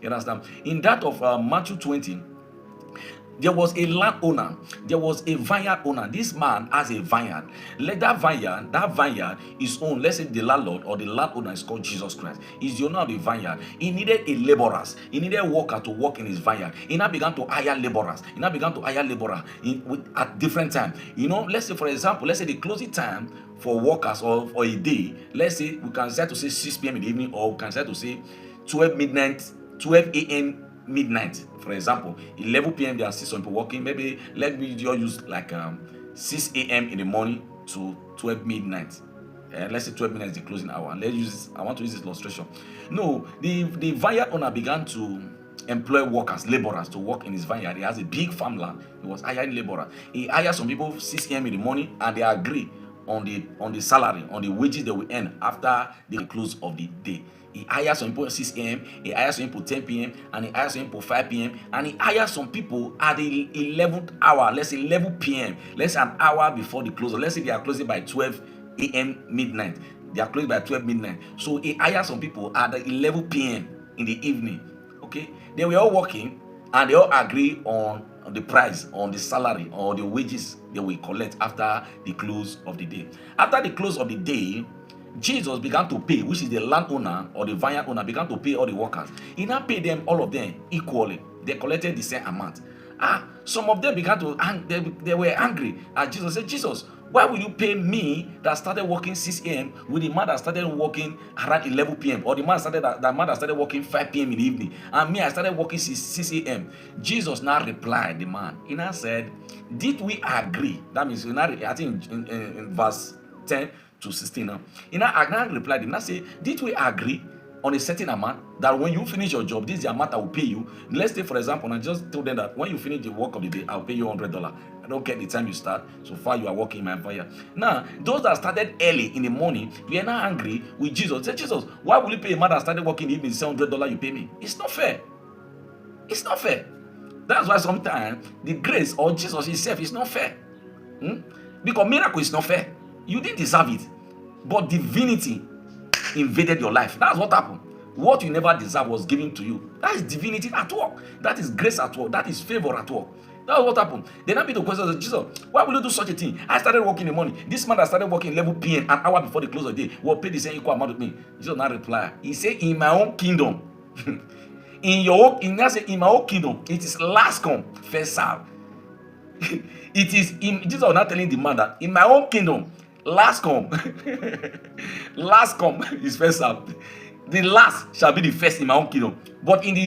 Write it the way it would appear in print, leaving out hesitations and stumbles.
You understand? In that of Matthew 20, there was a landowner, there was a vineyard owner. This man has a vineyard. Let that vineyard is owned. Let's say the landlord or the landowner is called Jesus Christ. He's the owner of the vineyard. He needed a laborers. He needed a worker to work in his vineyard. He now began to hire laborers. At different times. Let's say, for example, let's say the closing time for workers or for a day. Let's say we can start to say 6 p.m. in the evening, or we can start to say 12 a.m. midnight. For example, 11 p.m. there are still some people working. Maybe let me just use like 6 a.m. in the morning to 12 midnight. Let's say 12 minutes is the closing hour. And let's use this. I want to use this illustration. No, the vineyard owner began to employ workers, laborers to work in his vineyard. He has a big farmland. He was hiring laborers. He hired some people 6 a.m. in the morning, and they agree on the salary, on the wages they will earn after the close of the day. He hires some people at 6 a.m., he hires some people 10 p.m., and he hires some people 5 p.m., and he hires some people at the 11th hour, let's say 11 p.m., let's say an hour before the close. Let's say they are closing by 12 a.m. midnight. They are closing by 12 midnight. So he hires some people at the 11 p.m. in the evening. Okay? They were all working, and they all agree on the price, on the salary, or the wages they will collect after the close of the day. After the close of the day, Jesus began to pay, which is the landowner or the vineyard owner began to pay all the workers. He now paid them, all of them, equally. They collected the same amount. Some of them began to, they were angry. And Jesus said, Jesus, why will you pay me that started working 6 a.m. with the man that started working around 11 p.m. or the man that started working 5 p.m. in the evening, and me I started working 6 a.m. Jesus now replied, the man, he now said, did we agree? That means, I think in verse 10 to 16 now. He now replied, he now say, did we agree on a certain amount that when you finish your job, this is the amount I will pay you? Let's say, for example, I just told them that when you finish the work of the day, I'll pay you $100. I don't care the time you start. So far, you are working in my fire. Now, those that started early in the morning, we are now angry with Jesus. Say, Jesus, why will you pay a man that started working in the evening $700 you pay me? It's not fair. It's not fair. That's why sometimes the grace or Jesus himself is not fair. Because miracle is not fair. You didn't deserve it. But divinity invaded your life. That's what happened. What you never deserve was given to you. That is divinity at work. That is grace at work. That is favor at work. That's what happened. Then I be the question, Jesus, why will you do such a thing? I started working in the morning. This man that started working 11 p.m. an hour before the close of the day will pay the same equal amount with me. Jesus not reply. He said, in my own kingdom, in my own kingdom, it is last come, first serve. Jesus was not telling the man that in my own kingdom, last come, last come is first serve. The last shall be the first in my own kingdom. But in the